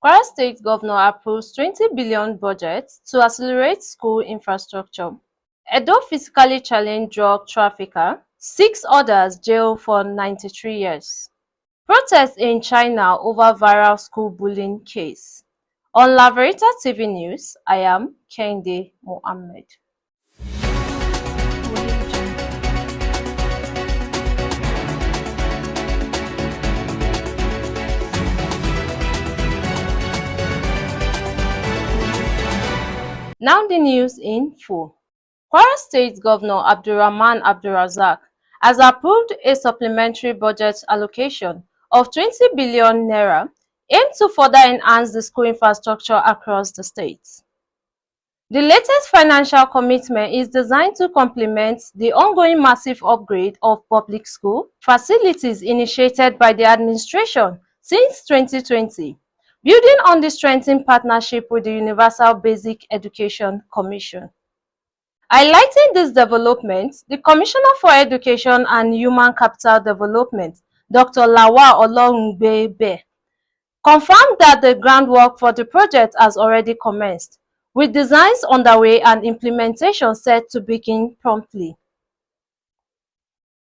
Kwara State Governor approves 20 billion budget to accelerate school infrastructure. Edo physically challenged drug trafficker, 6 others jailed for 93 years. Protests in China over viral school bullying case. On LAVERITATV News, I am Kende Mohammed. Now the news in full. Kwara State Governor Abdulrahman Abdulrazak has approved a supplementary budget allocation of 20 billion naira aimed to further enhance the school infrastructure across the state. The latest financial commitment is designed to complement the ongoing massive upgrade of public school facilities initiated by the administration since 2020, building on the strengthened partnership with the Universal Basic Education Commission. Highlighting this development, the Commissioner for Education and Human Capital Development, Dr. Lawal Olorungbebe, confirmed that the groundwork for the project has already commenced, with designs underway and implementation set to begin promptly.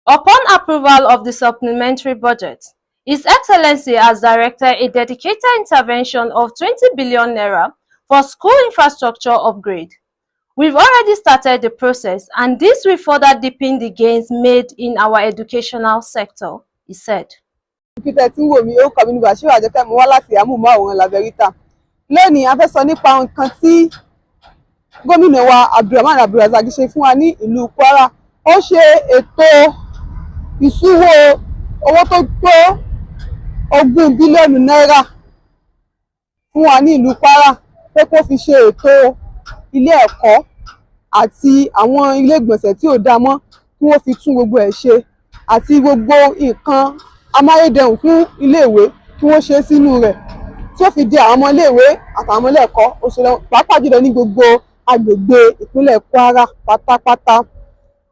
Upon approval of the supplementary budget, His Excellency has directed a dedicated intervention of 20 billion naira for school infrastructure upgrade. We've already started the process, and this will further deepen the gains made in our educational sector, he said. Lónìí a fẹ́ sọ nípa nǹkan tí gómìnà wa Abdulrahman Abdulrazak ṣe fún wa ní ìlú Kwara. Ó ṣe ètò ìṣúwó owó tó tó 20 bílíọ̀nù náírà fún wa ní ìlú Kwara pé kó fi ṣe ètò ilé ẹ̀kọ́ àti àwọn ilé ìgbọ̀nsẹ̀ tí ò dá mọ́ kí wọ́n fi tún gbogbo ẹ̀ ṣe àti gbogbo nǹkan amáyédẹrùn fún iléèwé kí wọ́n ṣe sínú rẹ̀ tí ó fi di àwọn ọmọ iléèwé àtàwọn ọmọ ilé ẹ̀kọ́ òṣèlú pàápàá jùlọ ní gbogbo agbègbè ìpínlẹ̀ Kwara pátápátá.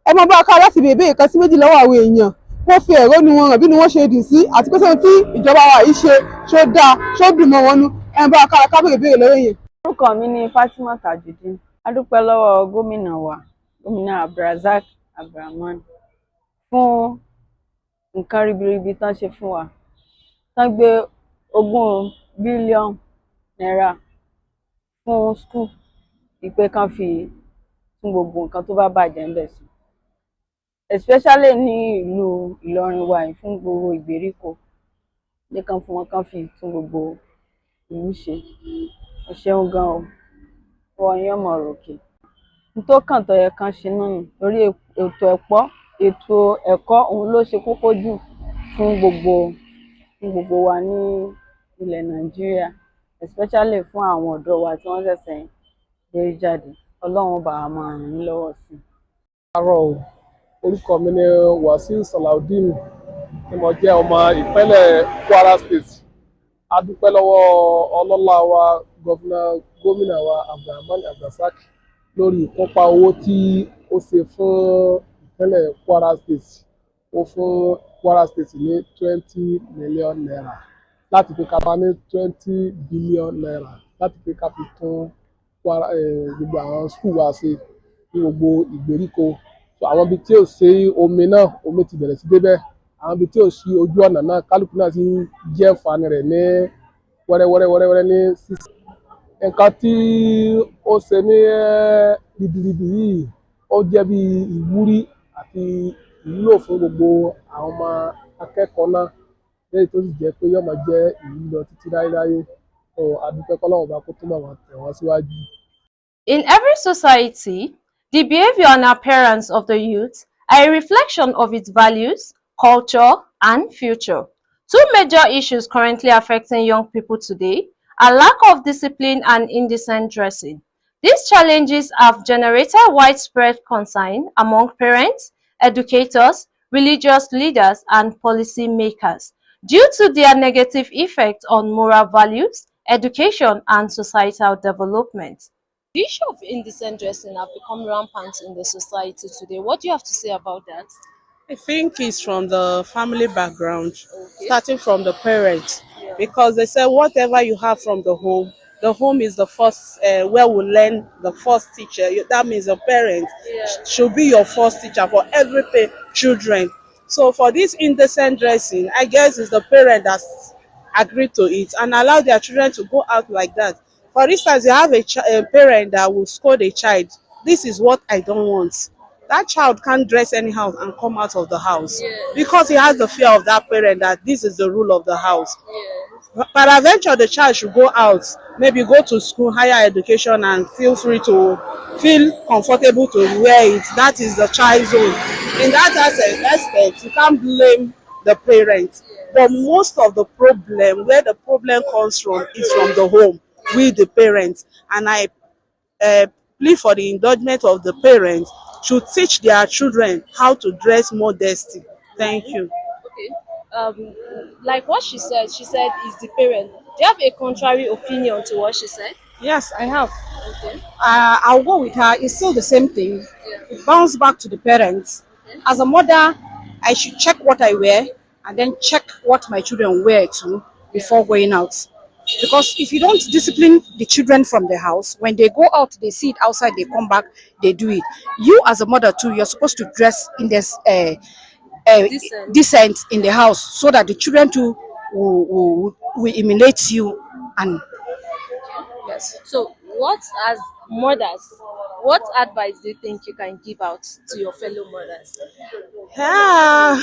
Ẹ máa bá a ká láti bèbè ìkan sí méjì lọ́wọ́ àwọn èèyàn wọ́n fi ẹ̀rọ wọn hàn bí ni wọ́n ṣe dì sí àti pé sóhun tí ìjọba wa yìí ṣe ṣó dáa ṣó dùn mọ́ wọn nú. Ẹ máa bá a ká ká bèbè lọ́wọ́ èèyàn. Orúkọ mi ni Fatima Tajudeen. A dúpẹ́ lọ́wọ́ gómìnà wa, gómìnà Abdulrazak Abdulrahman, fún nǹkan ribiribi tán ṣe fún wa. Tán gbé 20 bílíọ̀nù náírà fún skul, ìpè kan fi tún gbogbo nǹkan tó bá bàjẹ́ ń bẹ̀ sí. Especially ní ìlú Ìlọrin wa yìí fún gbogbo ìgbèríko. Ní kan fún wọn kan fi tún gbogbo ìlú ṣe. Ẹ ṣeun gan o. Wọ́n yán mọ̀ ròkè. Tó kàn tó yẹ kan ṣe náà nù lórí ètò ẹ̀kọ́ òun ló ṣe kókó jù fún gbogbo wa ní ilẹ̀ Nàìjíríà, especially fún àwọn ọ̀dọ́ wa tí wọ́n ṣẹ̀ṣẹ̀ dé jáde. Ọlọ́run bá wa máa ràn yín lọ́wọ́ sí i. Àárọ̀ o, orúkọ mi ni Wasiu Salaudeen ni mo jẹ́ ọmọ ìpínlẹ̀ Kwara State. A dúpẹ́ lọ́wọ́ ọlọ́lá wa gómìnà wa Abdulrahman Abdulrazak lórí ìkópa owó tí ó ṣe fún ìpínlẹ̀ Kwara State. Ó fún Kwara State ní 20 million naira láti fi ká bá ní 20 billion naira láti fi ká fi tún gbogbo àwọn skul wa ṣe ní gbogbo ìgbèríko. Àwọn ibi tí ò sí omi náà, omi ti bẹ̀rẹ̀ sí débẹ̀. Àwọn ibi tí ò sí ojú ọ̀nà náà, kálukú náà ti jẹ́ àǹfààní rẹ̀ ní wẹ́rẹ́wẹ́rẹ́ ní sísè. Nǹkan tí ó ṣe ní ribiribi yìí ó jẹ́ bí ìwúrí àti ìwúlò fún gbogbo àwọn ọmọ akẹ́kọ̀ọ́ náà, lẹ́yìn tó sì jẹ́ pé yóò máa jẹ́ ìwúrí lọ títí láéláé. A dúpẹ́ k'Ọlọ́run bá kó tó máa tẹ̀ wọ́n síwájú. In every society, the behavior and appearance of the youth are a reflection of its values, culture, and future. Two major issues currently affecting young people today are lack of discipline and indecent dressing. These challenges have generated widespread concern among parents, educators, religious leaders, and policymakers due to their negative effect on moral values, education, and societal development. The issue of indecent dressing have become rampant in the society today. What do you have to say about that? I think it's from the family background, starting from the parents, because they say whatever you have from the home is the first where we learn the first teacher. That means the parents should be your first teacher for every children. So for this indecent dressing, I guess it's the parent that's agreed to it and allow their children to go out like that. For instance, you have a parent that will scold a child. This is what I don't want. That child can't dress anyhow and come out of the house because he has the fear of that parent that this is the rule of the house. Peradventure, the child should go out, maybe go to school, higher education, and feel free to feel comfortable to wear it. That is the child's own. In that aspect, you can't blame the parents. But most of the problem, where the problem comes from, is from the home with the parents. And I plea for the indulgence of the parents to teach their children how to dress modesty. Thank you. Okay. Like what she said is the parent. Do you have a contrary opinion to what she said? Yes, I have. Okay. I'll go with her. It's still the same thing. Yeah. It bounces back to the parents. Okay. As a mother, I should check what I wear and then check what my children wear too before going out. Because if you don't discipline the children from the house, when they go out, they see it outside, they come back, they do it. You as a mother too, you're supposed to dress in this Decent. decent in the house so that the children too will emulate you. And yes. So, what as mothers, what advice do you think you can give out to your fellow mothers? Yeah,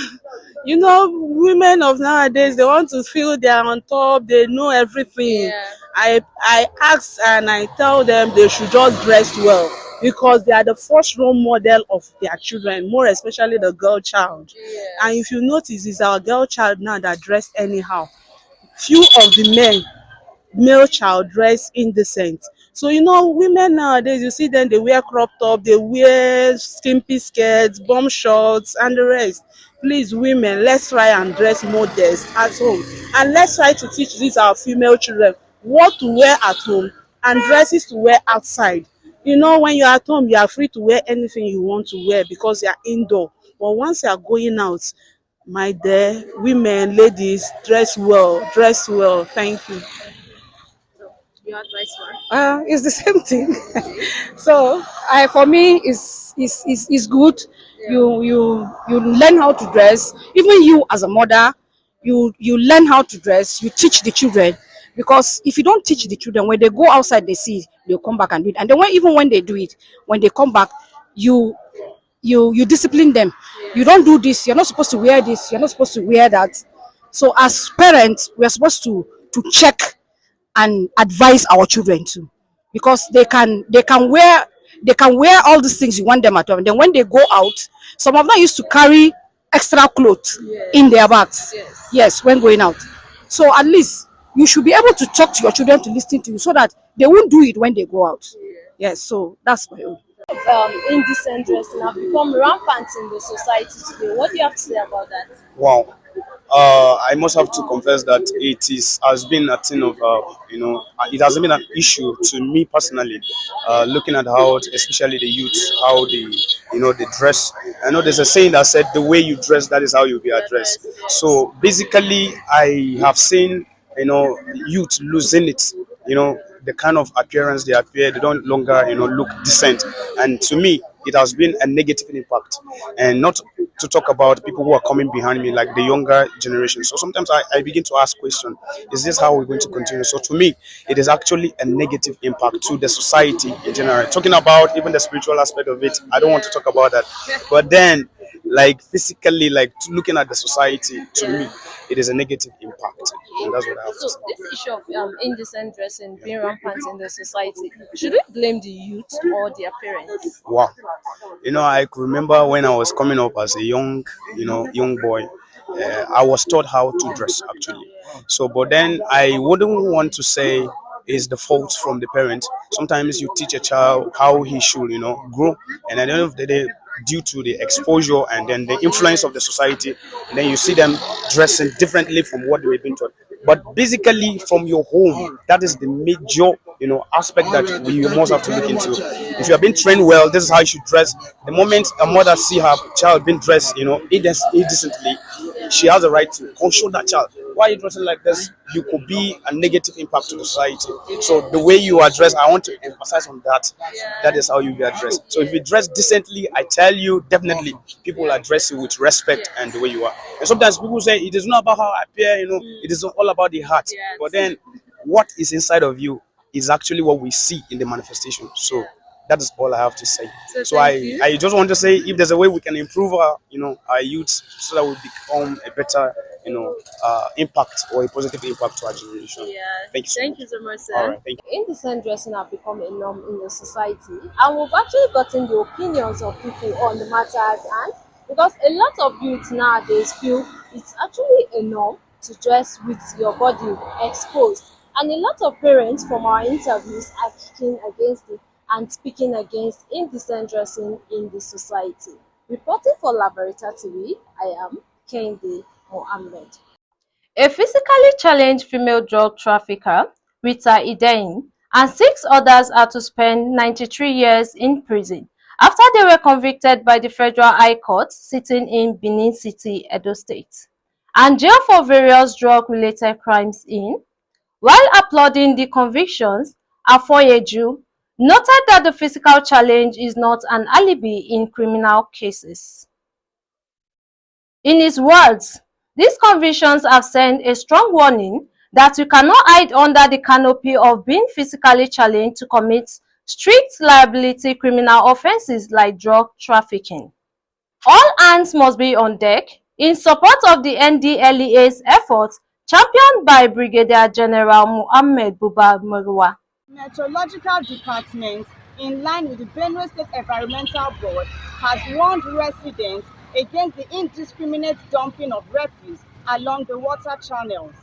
women of nowadays, they want to feel they're on top, they know everything. Yeah. I ask and I tell them they should just dress well because they are the first role model of their children, more especially the girl child. Yes. And if you notice, it's our girl child now that dress anyhow. Few of the male child dress indecent. So women nowadays, you see them, they wear crop top, they wear skimpy skirts, bomb shorts, and the rest. Please, women, let's try and dress modest at home, and let's try to teach these our female children what to wear at home and dresses to wear outside. When you're at home, you are free to wear anything you want to wear because you are indoor. But once you are going out, my dear, women, ladies, dress well, dress well. Thank you. Your advice, one. It's the same thing. So, for me, is good. You learn how to dress. Even you as a mother, you learn how to dress. You teach the children, because if you don't teach the children, when they go outside, they see, they'll come back and do it. And then even when they do it, when they come back, you you discipline them. You don't do this. You're not supposed to wear this. You're not supposed to wear that. So as parents, we are supposed to check and advise our children too, because they can wear all these things you want them at home. And then when they go out, some of them used to carry extra clothes in their bags. Yes, when going out. So at least you should be able to talk to your children to listen to you so that they won't do it when they go out. Yes, so that's my own. Indecent dressing have become rampant in the society today. What do you have to say about that? Wow. I must have to confess that has been a thing of it has been an issue to me personally. Looking at how, especially the youth, how they dress. I know there's a saying that said, "The way you dress, that is how you'll be addressed." So basically, I have seen youth losing it. The kind of appearance they appear, they don't longer look decent, and to me, it has been a negative impact. And not to talk about people who are coming behind me, like the younger generation. So sometimes I begin to ask questions: is this how we're going to continue? So to me, it is actually a negative impact to the society in general. Talking about even the spiritual aspect of it, I don't want to talk about that. But then, like physically, like looking at the society, to me, it is a negative impact. And that's what I have to So say. this issue of indecent dressing being rampant in the society, should we blame the youth or their parents? Wow. I could remember when I was coming up as a young boy, I was taught how to dress actually. So, but then I wouldn't want to say is the fault from the parents. Sometimes you teach a child how he should, grow, and at the end of the day, due to the exposure and then the influence of the society, and then you see them dressing differently from what they were being taught. But basically, from your home, that is the major aspect that we must have to look into. If you are being trained well, this is how you should dress. The moment a mother see her child being dressed, indecently, she has a right to control that child. Why are you dressing like this? You could be a negative impact to the society. So the way you are dressed, I want to emphasize on that. That is how you be addressed. So if you dress decently, I tell you, definitely people will address you with respect and the way you are. And sometimes people say it is not about how I appear, it is all about the heart. But then what is inside of you is actually what we see in the manifestation. So that is all I have to say. So I just want to say, if there's a way we can improve our youth so that we become a better impact or a positive impact to our generation. Thank you so Thank much. you so much, All sir. right, thank you. Indecent dressing have become a norm in the society, and we've actually gotten the opinions of people on the matter at hand, because a lot of youth nowadays feel it's actually a norm to dress with your body exposed, and a lot of parents from our interviews are kicking against it and speaking against indecent dressing in the society. Reporting for Laverita TV, I am Kehinde Mohammed. A physically challenged female drug trafficker, Rita Idain, and 6 others are to spend 93 years in prison after they were convicted by the Federal High Court sitting in Benin City, Edo State, and jailed for various drug-related crimes in. While applauding the convictions, Afoyeju noted that the physical challenge is not an alibi in criminal cases. In his words, these convictions have sent a strong warning that you cannot hide under the canopy of being physically challenged to commit strict liability criminal offenses like drug trafficking. All hands must be on deck in support of the NDLEA's efforts, championed by Brigadier General Muhammad Buba Marwa. Meteorological Department, in line with the Benue State Environmental Board, has warned residents against the indiscriminate dumping of refuse along the water channels.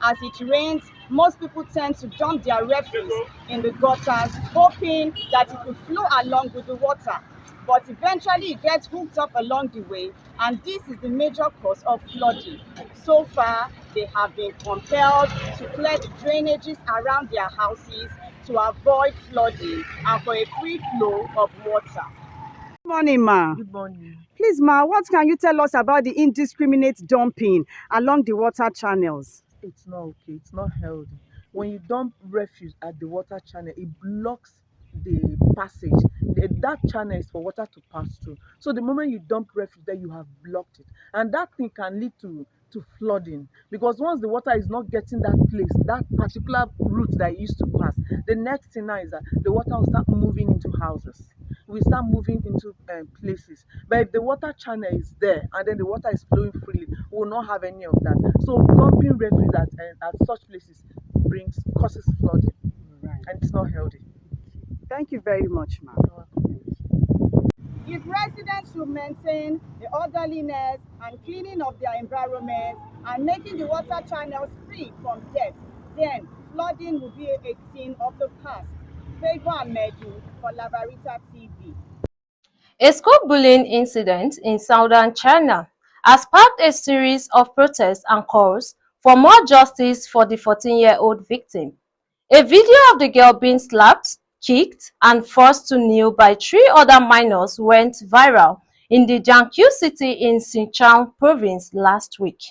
As it rains, most people tend to dump their refuse in the gutters, hoping that it will flow along with the water. But eventually it gets hooked up along the way, and this is the major cause of flooding. So far, they have been compelled to clear the drainages around their houses to avoid flooding and for a free flow of water. Good morning, ma. Good morning. Please, ma, what can you tell us about the indiscriminate dumping along the water channels? It's not okay. It's not healthy. When you dump refuse at the water channel, it blocks the passage. That channel is for water to pass through. So the moment you dump refuse there, you have blocked it. And that thing can lead to flooding, because once the water is not getting that place, that particular route that it used to pass, the next thing now is that the water will start moving into houses. We start moving into places. But if the water channel is there and then the water is flowing freely, we will not have any of that. So dumping refuse at such places causes flooding, Right. and it's not healthy. Thank you very much, ma. If residents should maintain the orderliness and cleaning of their environment and making the water channels free from dirt, then flooding will be a thing of the past. Favor Amedu for Laverita TV. A school bullying incident in southern China has sparked a series of protests and calls for more justice for the 14-year-old victim. A video of the girl being slapped, kicked, and forced to kneel by 3 other minors went viral in the Jiangsu city in Sichuan province last week.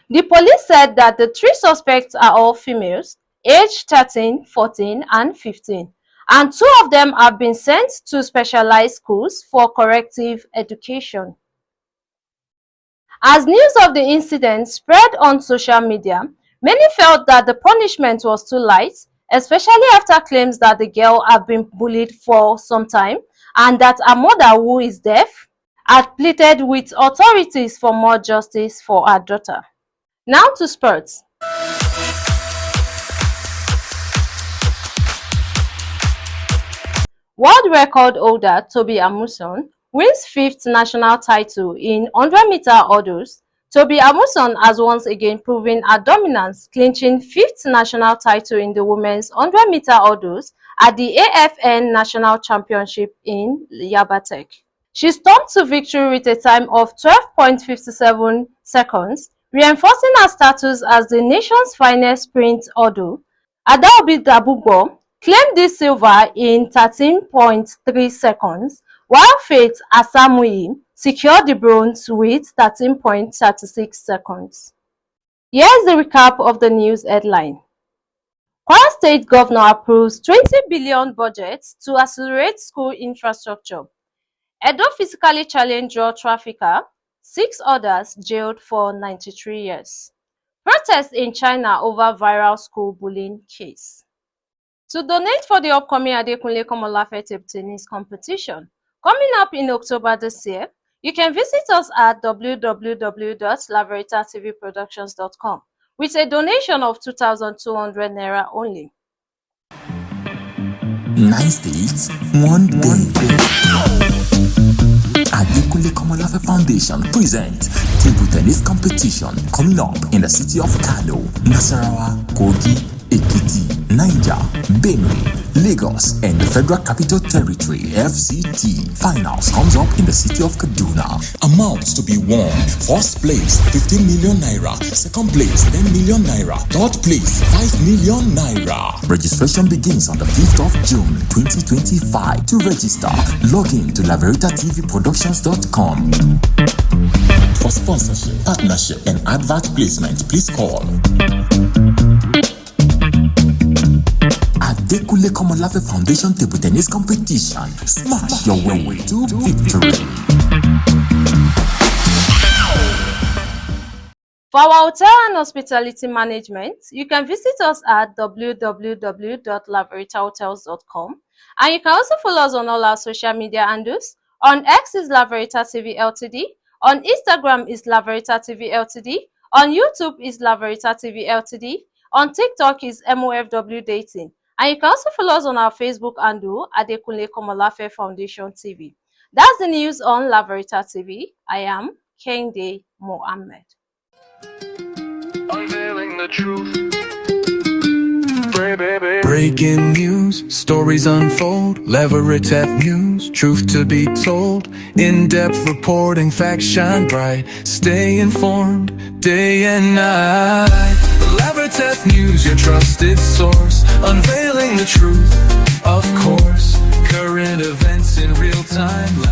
The police said that the 3 suspects are all females, aged 13, 14, and 15, and 2 of them have been sent to specialized schools for corrective education. As news of the incident spread on social media, many felt that the punishment was too light, especially after claims that the girl had been bullied for some time and that her mother, who is deaf, had pleaded with authorities for more justice for her daughter. Now to sports. World record holder Toby Amuson wins 5th national title in 100-meter hurdles. Toby Amuson has once again proven her dominance, clinching 5th national title in the women's 100-meter hurdles at the AFN National Championship in Yabatek. She stormed to victory with a time of 12.57 seconds, reinforcing her status as the nation's finest sprint hurdle. Adaobi Dabugbo, claimed this silver in 13.3 seconds, while Faith Asamuyi secured the bronze with 13.36 seconds. Here's the recap of the news headline. Kwara State Governor approves 20 billion budget to accelerate school infrastructure. Edo physically challenged drug trafficker, 6 others jailed for 93 years. Protest in China over viral school bullying case. To donate for the upcoming Adekunle Komolafe table tennis competition, coming up in October this year, you can visit us at www.laveritatv productions.com with a donation of 2,200 naira only. 9 states, 1 day. Adekunle Komolafe Foundation presents table tennis competition coming up in the city of Kano, Nasarawa, Kogi, Ekiti, Niger, Benue, Lagos, and the Federal Capital Territory (FCT). Finals comes up in the city of Kaduna. Amounts to be won: first place 15 million naira, second place 10 million naira, third place 5 million naira. Registration begins on the 5th of June 2025. To register, log in to LAVERITATVProductions.com. For sponsorship, partnership, and advert placement, please call Adekunle Komolafe Foundation Table Tennis Competition. Smash your way to victory. For our hotel and hospitality management, you can visit us at www.laveritatahotels.com, and you can also follow us on all our social media handles. On X is LAVERITATV Ltd, on Instagram is LAVERITATV Ltd, on YouTube is LAVERITATV Ltd, on TikTok is MOFW Dating, and you can also follow us on our Facebook handle Adekunle Komolafe Foundation TV. That's the news on LAVERITATV. I am Kende Mohammed. Unveiling the truth. Breaking news, stories unfold. LAVERITATV News, truth to be told. In-depth reporting, facts shine bright. Stay informed, day and night. LAVERITATV News, your trusted source. Unveiling the truth, of course. Current events in real time.